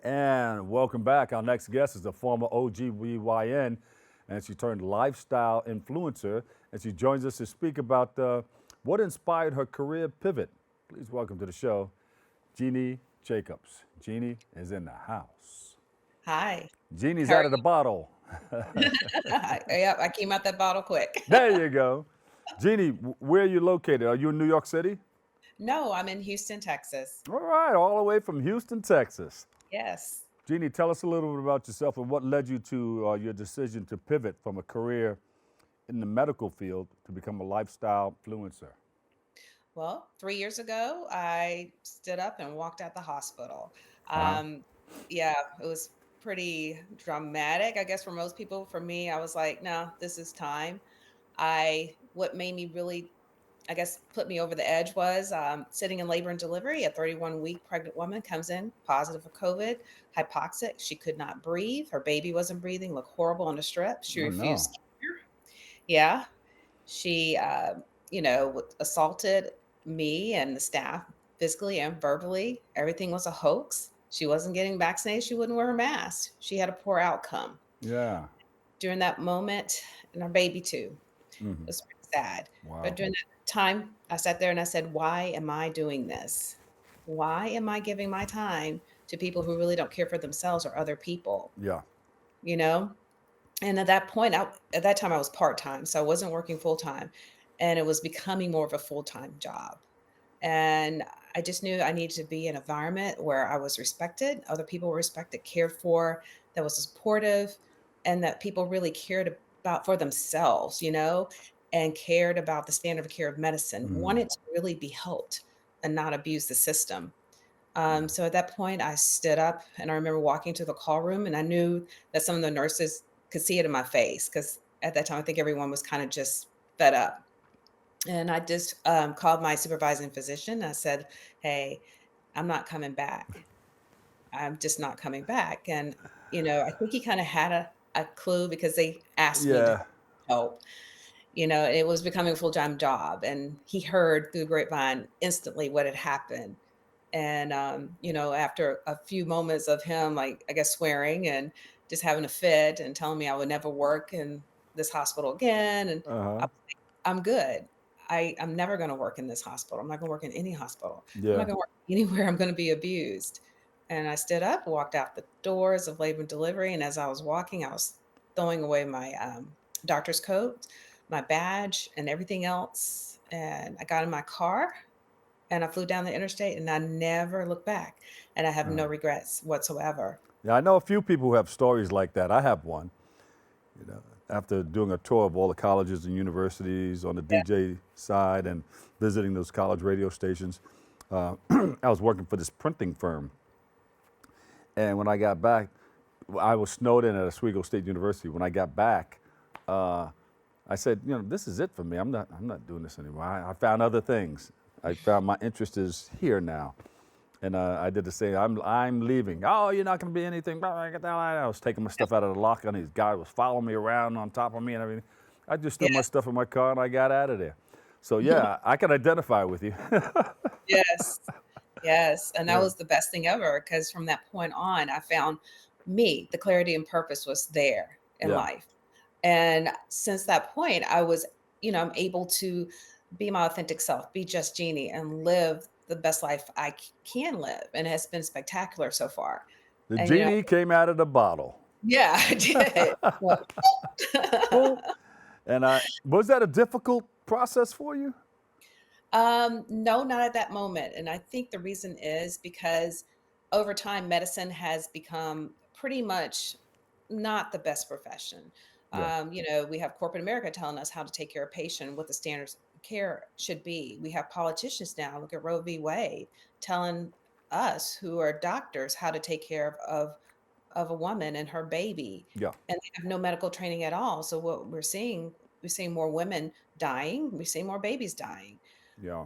And welcome back. Our next guest is a former OGBYN, and she turned lifestyle influencer. And she joins us to speak about what inspired her career pivot. Please welcome to the show, Jeannie Jacobs. Jeannie is in the house. Hi. Jeannie's How are out of the bottle. you? Yep, I came out that bottle quick. There you go. Jeannie, where are you located? Are you in New York City? No, I'm in Houston, Texas. All right, all the way from Houston, Texas. Yes. Jeannie, tell us a little bit about yourself and what led you to your decision to pivot from a career in the medical field to become a lifestyle influencer. Well, 3 years ago, I stood up and walked out the hospital. Uh-huh. Um, yeah, it was pretty dramatic, I guess, for most people. For me, I was like, no, this is time. What made me really, I guess, put me over the edge was sitting in labor and delivery. A 31-week pregnant woman comes in positive for COVID, hypoxic. She could not breathe. Her baby wasn't breathing, looked horrible on the strip. She Oh no. refused care. Yeah. She, assaulted me and the staff physically and verbally. Everything was a hoax. She wasn't getting vaccinated. She wouldn't wear her mask. She had a poor outcome Yeah. during that moment, and our baby too. It Hmm. was pretty sad. But Wow. during that time, I sat there and I said, "Why am I doing this? Why am I giving my time to people who really don't care for themselves or other people?" Yeah. You know? And at that time, I was part-time, so I wasn't working full-time, and it was becoming more of a full-time job. And I just knew I needed to be in an environment where I was respected, other people were respected, cared for, that was supportive, and that people really cared about for themselves, and cared about the standard of care of medicine, Hmm. wanted to really be helped and not abuse the system. Yeah. So at that point, I stood up and I remember walking to the call room, and I knew that some of the nurses could see it in my face because at that time, I think everyone was kind of just fed up. And I just called my supervising physician. I said, "Hey, I'm not coming back. I'm just not coming back." And, I think he kind of had a clue because they asked me to Yeah. help. It was becoming a full time job. And he heard through the grapevine instantly what had happened. And, after a few moments of him, like, I guess, swearing and just having a fit and telling me I would never work in this hospital again. And I Uh-huh. was like, I'm good. I'm never going to work in this hospital. I'm not going to work in any hospital. I'm not Yeah. going to work anywhere I'm going to be abused. And I stood up, walked out the doors of labor and delivery. And as I was walking, I was throwing away my doctor's coat, my badge, and everything else. And I got in my car and I flew down the interstate and I never looked back, and I have no Uh, regrets whatsoever. yeah. I know a few people who have stories like that. I have one. You know, after doing a tour of all the colleges and universities on the Yeah. DJ side and visiting those college radio stations, I was working for this printing firm. And when I got back, I was snowed in at Oswego State University. When I got back, uh, I said, this is it for me. I'm not doing this anymore. I found other things. I found my interest is here now. And I did the same. I'm leaving. Oh, you're not going to be anything. Blah, blah, get the hell out. I was taking my stuff out of the locker, and these guy was following me around on top of me and everything. I just threw my Yes. stuff in my car and I got out of there. So yeah, I can identify with you. Yes. Yes, and that Yeah, was the best thing ever because from that point on, I found the clarity and purpose was there in yeah, life. And since that point, I'm able to be my authentic self, be just Jeannie, and live the best life I can live, and it has been spectacular so far. the And, genie came out of the bottle. yeah, I did. Well, Well, and was that a difficult process for you? No, not at that moment. And I think the reason is because over time, medicine has become pretty much not the best profession. Yeah, We have corporate America telling us how to take care of patient, what the standards of care should be. We have politicians now, look at Roe v. Wade, telling us who are doctors how to take care of a woman and her baby. yeah, And they have no medical training at all. So what we're seeing more women dying, we're seeing more babies dying. yeah.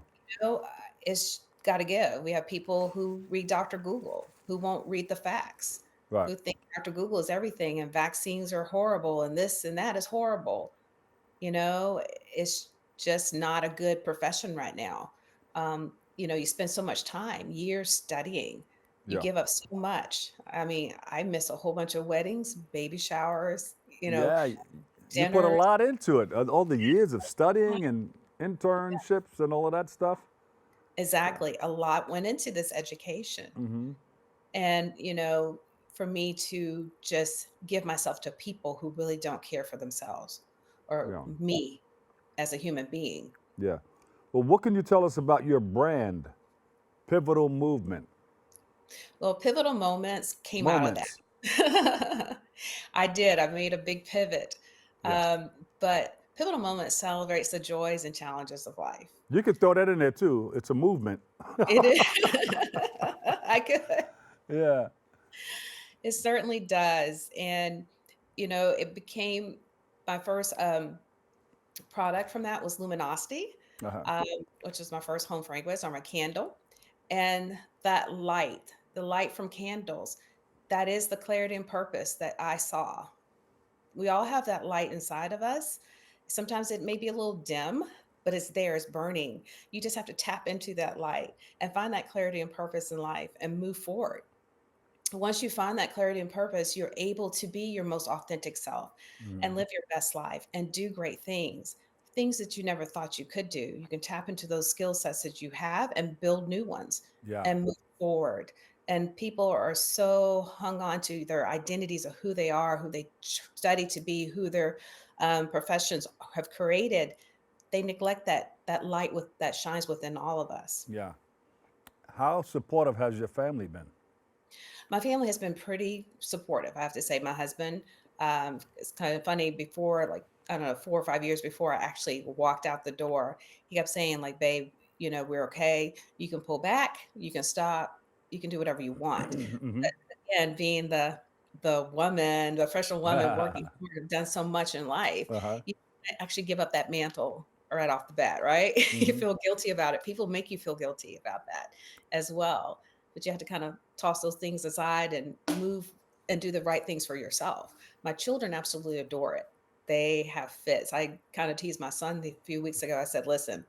It's gotta give. We have people who read Doctor Google, who won't read the facts, Right. who think Doctor Google is everything and vaccines are horrible and this and that is horrible. It's just not a good profession right now. You spend so much time, years studying, You Yeah. give up so much. I mean, I miss a whole bunch of weddings, baby showers, Yeah, you put a dinners. lot into it. All the years of studying and internships and all of that stuff. Exactly. A lot went into this education. Hmm. And, for me to just give myself to people who really don't care for themselves or Yeah. me as a human being. Yeah. Well, what can you tell us about your brand, Pivotal Movement? Well, pivotal moments came out of Moments. that. I did. I made a big pivot. Yeah. But pivotal moments celebrates the joys and challenges of life. You could throw that in there too. It's a movement. It is. I could. Yeah. It certainly does. And, it became my first product from that was Luminosity, Uh-huh. um, which was my first home fragrance or my candle. And that light, the light from candles, that is the clarity and purpose that I saw. We all have that light inside of us. Sometimes it may be a little dim, but it's there, it's burning. You just have to tap into that light and find that clarity and purpose in life and move forward. Once you find that clarity and purpose, you're able to be your most authentic self and Mhm. live your best life and do great things that you never thought you could do. You can tap into those skill sets that you have and build new ones Yeah. and move forward. And people are so hung on to their identities of who they are, who they study to be, who their professions have created. They neglect that light that shines within all of us. Yeah. How supportive has your family been? My family has been pretty supportive, I have to say. My husband, it's kind of funny before, like, I don't know, 4 or 5 years before I actually walked out the door, he kept saying, like, "Babe, we're okay. You can pull back, you can stop, you can do whatever you want." Hmm. But again, being the woman, the professional woman working Uh-huh. hard, done so much in life, you actually give up that mantle right off the bat, right? You Hmm. feel guilty about it. People make you feel guilty about that as well. But you have to kind of toss those things aside and move and do the right things for yourself. My children absolutely adore it. They have fits. I kind of teased my son a few weeks ago. I said, "Listen,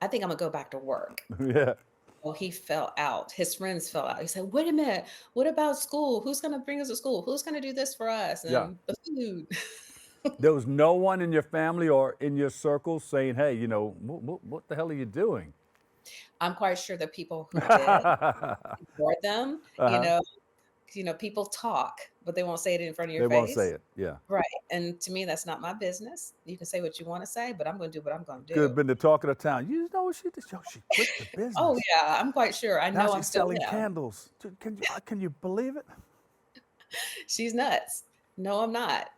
I think I'm gonna go back to work." Yeah. Well, he fell out. His friends fell out. He said, "Wait a minute. What about school? Who's gonna bring us to school? Who's gonna do this for us Yeah. and the food?" There was no one in your family or in your circle saying, hey, what the hell are you doing? I'm quite sure the people who did ignored them. Uh-huh. People talk, but they won't say it in front of your They won't say face. it. Yeah. Right, and to me, that's not my business. You can say what you wanna say, but I'm gonna do what I'm gonna Could have do. been the talk of the town. You know what she did? Yo, she quit the Oh, business. yeah, I'm quite sure. I Now know I'm she's still selling him. candles. Dude, can you believe it? She's nuts. No, I'm not.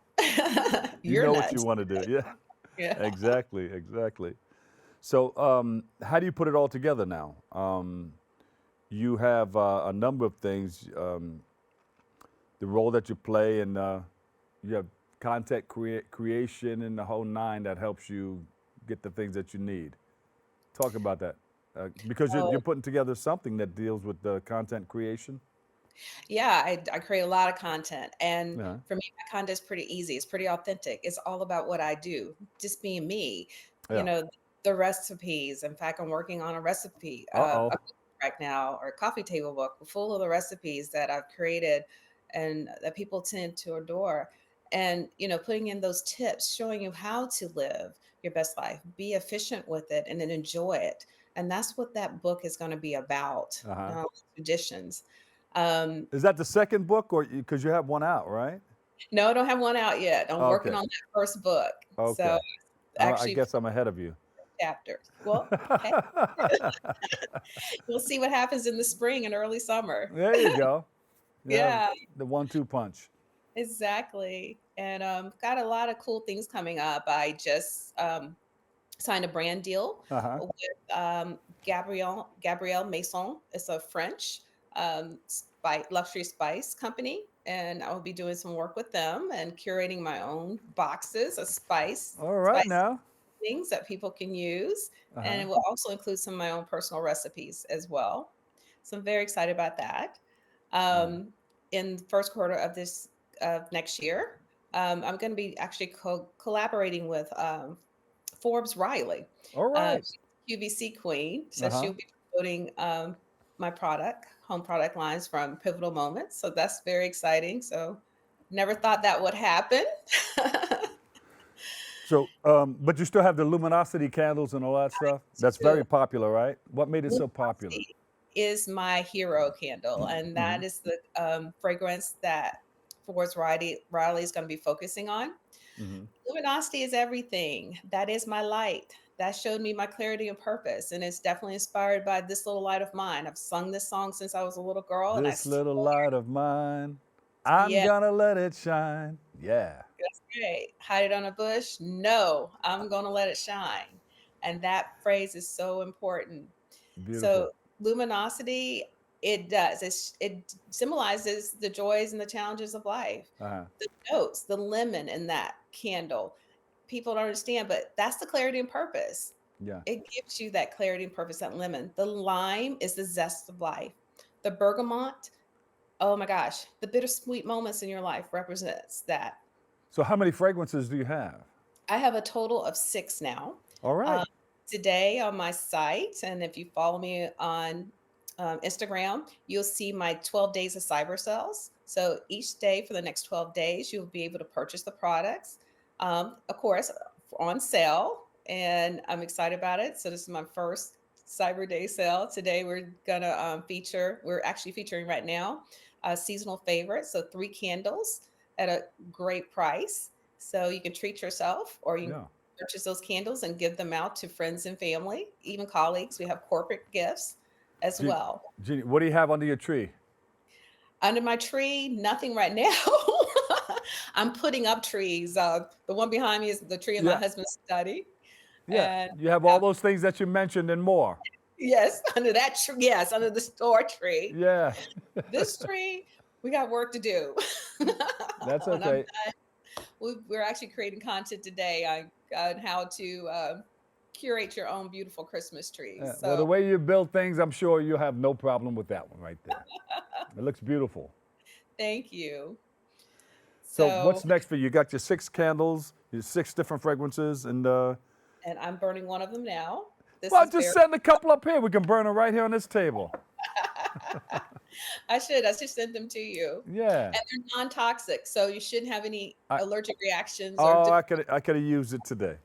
You You're know what you nuts. want to do. Yeah. Yeah. Exactly. Exactly. So, how do you put it all together now? You have a number of things. The role that you play, and you have content creation and the whole nine that helps you get the things that you need. Talk about that, because you're Oh, putting together something that deals with the content creation. yeah, I create a lot of content, and Yeah. for me, my content's pretty easy, it's pretty authentic, it's all about what I do, just being me. You Yeah. know, the recipes, in fact, I'm working on a recipe, Uh a oh. book right now, or a coffee table book full of the recipes that I've created and that people tend to adore, and, putting in those tips, showing you how to live your best life, be efficient with it, and then enjoy it, and that's what that book is gonna be about, Uh huh. traditions. Um, Is that the second book, or because you have one out, right? No, I don't have one out yet. I'm working Okay. on that first book. So, Okay. I actually guess I'm ahead of you. chapters. Well, hey, we'll see what happens in the spring and early summer. There you go. Yeah, Yeah, the 1-2 punch. exactly. And, got a lot of cool things coming up. I just, signed a brand deal Uh huh. with, Gabrielle Maison. It's a French, luxury spice company, and I will be doing some work with them and curating my own boxes of All right spice now. things that people can use, Uh and huh. it will also include some of my own personal recipes as well. So I'm very excited about that. Um, in the first quarter of this of next year, I'm going to be actually collaborating with Forbes Riley. All right. She's QVC queen, Uh so huh. she'll be promoting my product, home product lines from Pivotal Moments. So that's very exciting. So never thought that would happen. So, but you still have the luminosity candles and all that stuff. That's Too. very popular, right? What made it so popular? Luminosity is my hero candle, and Hmm. that is the fragrance that Forest Riley is going to be focusing on. Hmm. Luminosity is everything. That is my light. That showed me my clarity and purpose, and it's definitely inspired by This Little Light of Mine. I've sung this song since I was a little girl, and I This little swear, light of mine, I'm yeah, gonna let it shine. Yeah, that's great. Hide it on a bush? No, I'm going to let it shine. And that phrase is so important. So beautiful. luminosity, it does. It symbolizes the joys and the challenges of life. Uh-huh. The notes, the lemon in that candle, people don't understand, but that's the clarity and purpose. Yeah. It gives you that clarity and purpose, that lemon. The lime is the zest of life. The bergamot, oh my gosh, the bittersweet moments in your life represents that. So, how many fragrances do you have? I have a total of 6 now. All Um, right. Today on my site, and if you follow me on Instagram, you'll see my 12 days of cyber sales. So each day for the next 12 days, you'll be able to purchase the products, of course, on sale. And I'm excited about it. So this is my first Cyber Day sale. Today we're actually featuring right now a seasonal favorite. So 3 candles at a great price. So you can treat yourself or you can Yeah. purchase those candles and give them out to friends and family, even colleagues. We have corporate gifts as Je- well. Jeannie, what do you have under your tree? Under my tree, nothing right now. I'm putting up trees. The one behind me is the tree in my Yeah. husband's study. Yeah. And You have all um, those things that you mentioned and more. yes, under that tree, yes, under the store tree. Yeah. This tree, we got work to do. That's When I'm okay. we're actually creating content today on how to curate your own beautiful Christmas trees. Well, the So way you build things, I'm sure you'll have no problem with that one right there. It looks beautiful. thank you. So, So, what's next for you? You got your 6 candles, your 6 different fragrances, and and I'm burning one of them now. This well, is just very, send a couple up here. We can burn them right here on this table. I should send them to you. Yeah. And they're non-toxic, so you shouldn't have any I, allergic reactions or oh, different. I could have used it today.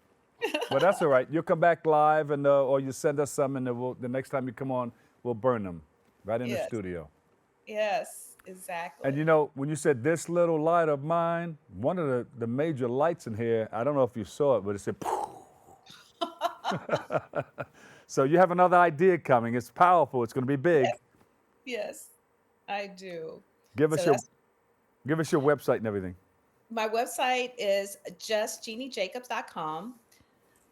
But that's all right. You'll come back live, and or you send us some, and then the next time you come on, we'll burn them right in the Yes, studio. yes, And exactly. when you said this little light of mine, one of the major lights in here, I don't know if you saw it, but it said, so you have another idea coming. It's powerful. It's going to be big. Yes, yes, I do. Give us So your that's give us your website and everything. my website is justjeanniejacobs.com.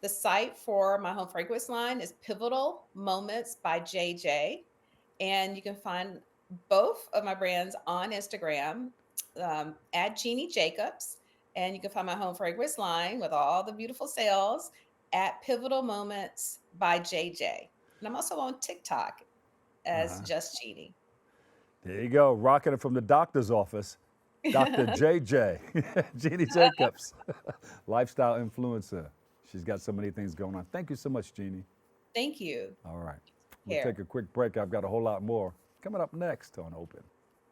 The site for my home fragrance line is Pivotal Moments by JJ. And you can find both of my brands on Instagram at Jeannie Jacobs. And you can find my home fragrance line with all the beautiful sales at Pivotal Moments by JJ. And I'm also on TikTok as Uh-huh. Just Jeannie. There you go, rocking it from the doctor's office. Dr. JJ, Jeannie Jacobs, lifestyle influencer. She's got so many things going on. Thank you so much, Jeannie. Thank you. All right. We'll take Care. a quick break. I've got a whole lot more coming up next on Open.